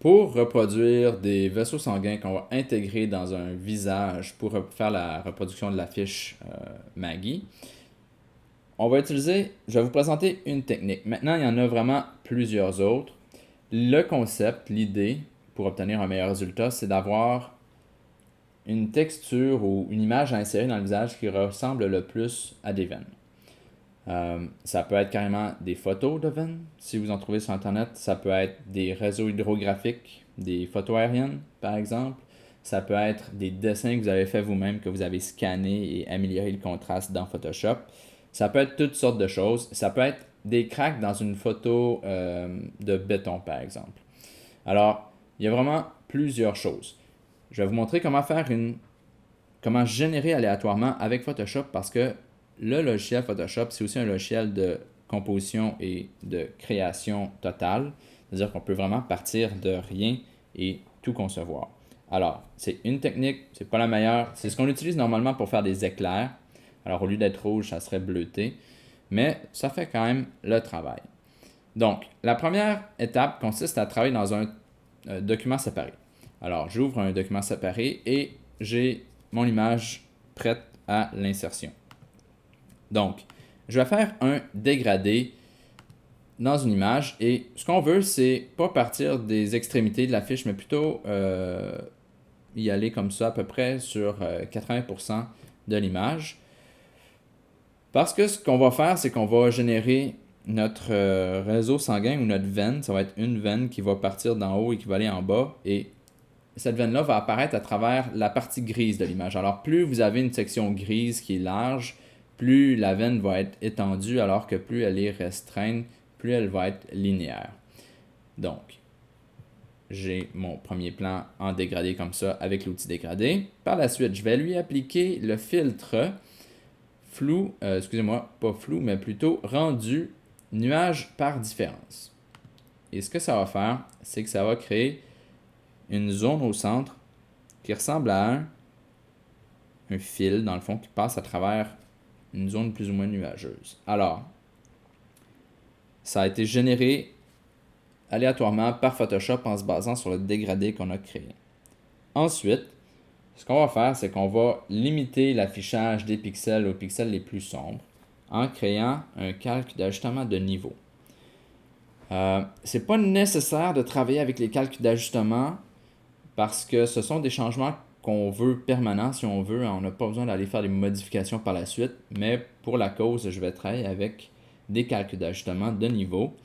Pour reproduire des vaisseaux sanguins qu'on va intégrer dans un visage pour faire la reproduction de la fiche Maggie, je vais vous présenter une technique. Maintenant, il y en a vraiment plusieurs autres. Le concept, l'idée pour obtenir un meilleur résultat, c'est d'avoir une texture ou une image à insérer dans le visage qui ressemble le plus à des veines. Ça peut être carrément des photos de veines, si vous en trouvez sur Internet. Ça peut être des réseaux hydrographiques, des photos aériennes, par exemple. Ça peut être des dessins que vous avez fait vous-même, que vous avez scannés et amélioré le contraste dans Photoshop. Ça peut être toutes sortes de choses. Ça peut être des cracks dans une photo de béton, par exemple. Alors, il y a vraiment plusieurs choses. Je vais vous montrer comment générer aléatoirement avec Photoshop parce que le logiciel Photoshop, c'est aussi un logiciel de composition et de création totale. C'est-à-dire qu'on peut vraiment partir de rien et tout concevoir. Alors, c'est une technique, c'est pas la meilleure. C'est ce qu'on utilise normalement pour faire des éclairs. Alors, au lieu d'être rouge, ça serait bleuté. Mais ça fait quand même le travail. Donc, la première étape consiste à travailler dans un document séparé. Alors, j'ouvre un document séparé et j'ai mon image prête à l'insertion. Donc, je vais faire un dégradé dans une image et ce qu'on veut, c'est pas partir des extrémités de la fiche, mais plutôt y aller comme ça à peu près sur 80% de l'image. Parce que ce qu'on va faire, c'est qu'on va générer notre réseau sanguin ou notre veine. Ça va être une veine qui va partir d'en haut et qui va aller en bas. Et cette veine-là va apparaître à travers la partie grise de l'image. Alors, plus vous avez une section grise qui est large, plus la veine va être étendue, alors que plus elle est restreinte, plus elle va être linéaire. Donc, j'ai mon premier plan en dégradé comme ça avec l'outil dégradé. Par la suite, je vais lui appliquer le filtre flou, excusez-moi, pas flou, mais plutôt rendu nuage par différence. Et ce que ça va faire, c'est que ça va créer une zone au centre qui ressemble à un fil, dans le fond, qui passe à travers une zone plus ou moins nuageuse. Alors, ça a été généré aléatoirement par Photoshop en se basant sur le dégradé qu'on a créé. Ensuite, ce qu'on va faire, c'est qu'on va limiter l'affichage des pixels aux pixels les plus sombres en créant un calque d'ajustement de niveau. C'est pas nécessaire de travailler avec les calques d'ajustement parce que ce sont des changements qu'on veut permanents si on veut. On n'a pas besoin d'aller faire des modifications par la suite, mais pour la cause, je vais travailler avec des calques d'ajustement de niveau.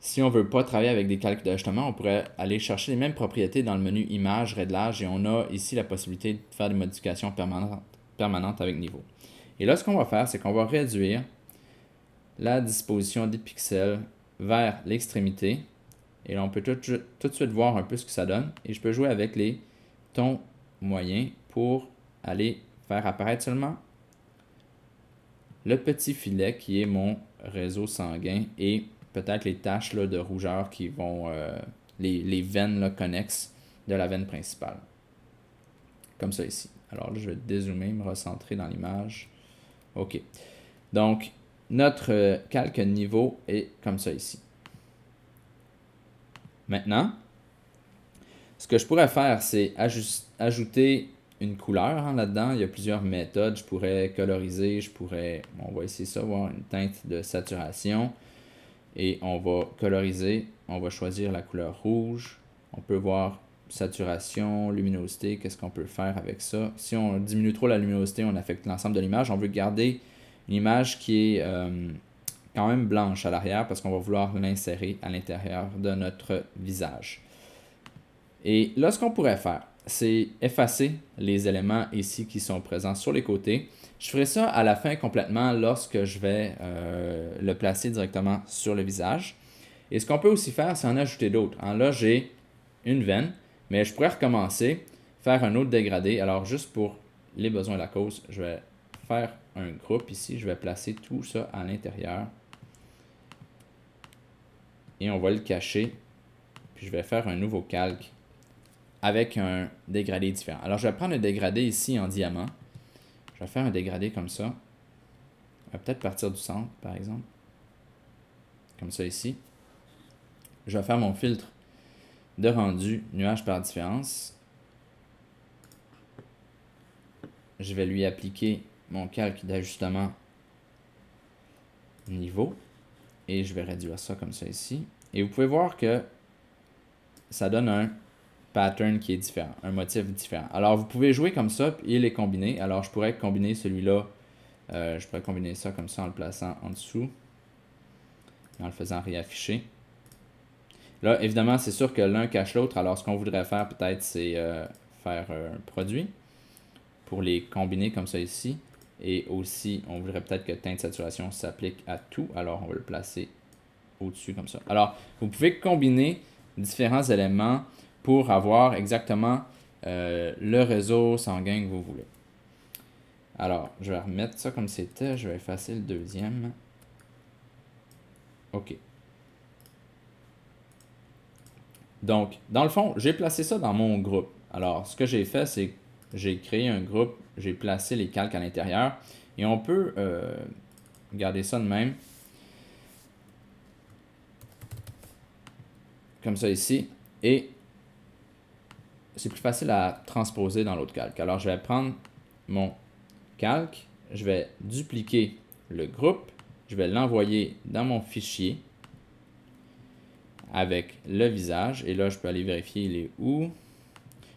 Si on ne veut pas travailler avec des calques d'ajustement, on pourrait aller chercher les mêmes propriétés dans le menu Images, Réglage, et on a ici la possibilité de faire des modifications permanentes avec niveau. Et là, ce qu'on va faire, c'est qu'on va réduire la disposition des pixels vers l'extrémité. Et là, on peut tout de suite voir un peu ce que ça donne. Et je peux jouer avec les tons moyens pour aller faire apparaître seulement le petit filet qui est mon réseau sanguin et peut-être les taches là, de rougeur qui vont, les veines là, connexes de la veine principale. Comme ça ici. Alors là, je vais dézoomer, me recentrer dans l'image. OK. Donc, notre calque niveau est comme ça ici. Maintenant, ce que je pourrais faire, c'est ajouter une couleur là-dedans. Il y a plusieurs méthodes. Je pourrais coloriser, on va essayer ça, voir une teinte de saturation. Et on va coloriser, on va choisir la couleur rouge. On peut voir saturation, luminosité, qu'est-ce qu'on peut faire avec ça. Si on diminue trop la luminosité, on affecte l'ensemble de l'image. On veut garder une image qui est quand même blanche à l'arrière parce qu'on va vouloir l'insérer à l'intérieur de notre visage. Et là, ce qu'on pourrait faire, c'est effacer les éléments ici qui sont présents sur les côtés. Je ferai ça à la fin complètement lorsque je vais le placer directement sur le visage. Et ce qu'on peut aussi faire, c'est en ajouter d'autres. Là, j'ai une veine, mais je pourrais recommencer, faire un autre dégradé. Alors, juste pour les besoins de la cause, je vais faire un groupe ici. Je vais placer tout ça à l'intérieur. Et on va le cacher. Puis je vais faire un nouveau calque avec un dégradé différent. Alors, je vais prendre un dégradé ici en diamant. Je vais faire un dégradé comme ça. On va peut-être partir du centre, par exemple. Comme ça ici. Je vais faire mon filtre de rendu nuage par différence. Je vais lui appliquer mon calque d'ajustement niveau et je vais réduire ça comme ça ici. Et vous pouvez voir que ça donne un pattern qui est différent, un motif différent. Alors vous pouvez jouer comme ça et les combiner. Alors je pourrais combiner celui-là, je pourrais combiner ça comme ça en le plaçant en dessous et en le faisant réafficher. Là, évidemment, c'est sûr que l'un cache l'autre. Alors ce qu'on voudrait faire peut-être, c'est faire un produit pour les combiner comme ça ici. Et aussi, on voudrait peut-être que teinte saturation s'applique à tout. Alors on va le placer au-dessus comme ça. Alors, vous pouvez combiner différents éléments pour avoir exactement le réseau sanguin que vous voulez. Alors, je vais remettre ça comme c'était. Je vais effacer le deuxième. OK. Donc, dans le fond, j'ai placé ça dans mon groupe. Alors, ce que j'ai fait, c'est que j'ai créé un groupe, j'ai placé les calques à l'intérieur et on peut garder ça de même. Comme ça ici. Et c'est plus facile à transposer dans l'autre calque. Alors, je vais prendre mon calque, je vais dupliquer le groupe, je vais l'envoyer dans mon fichier avec le visage. Et là, je peux aller vérifier il est où.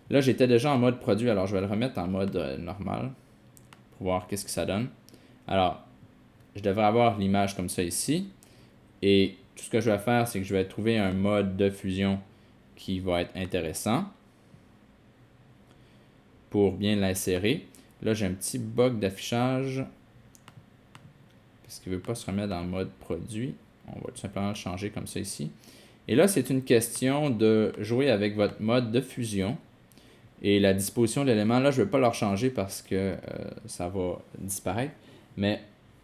Là, j'étais déjà en mode produit, alors je vais le remettre en mode normal pour voir qu'est-ce que ça donne. Alors, je devrais avoir l'image comme ça ici. Et tout ce que je vais faire, c'est que je vais trouver un mode de fusion qui va être intéressant pour bien l'insérer. Là, j'ai un petit bug d'affichage parce qu'il ne veut pas se remettre dans le mode produit. On va tout simplement le changer comme ça ici. Et là, c'est une question de jouer avec votre mode de fusion et la disposition de l'élément. Là, je ne vais pas leur changer parce que ça va disparaître. Mais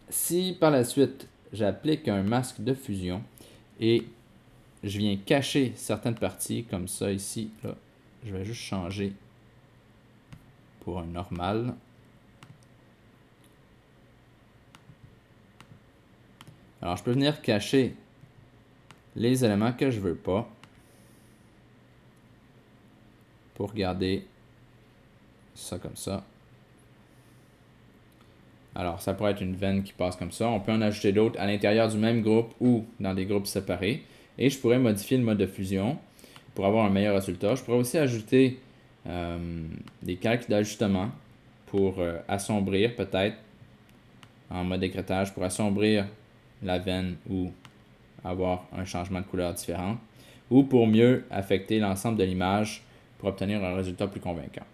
si par la suite, j'applique un masque de fusion et je viens cacher certaines parties comme ça ici, là, je vais juste changer pour un normal. Alors, je peux venir cacher les éléments que je ne veux pas pour garder ça comme ça. Alors, ça pourrait être une veine qui passe comme ça. On peut en ajouter d'autres à l'intérieur du même groupe ou dans des groupes séparés. Et je pourrais modifier le mode de fusion pour avoir un meilleur résultat. Je pourrais aussi ajouter des calques d'ajustement pour assombrir peut-être en mode écrêtage, pour assombrir la veine ou avoir un changement de couleur différent, ou pour mieux affecter l'ensemble de l'image pour obtenir un résultat plus convaincant.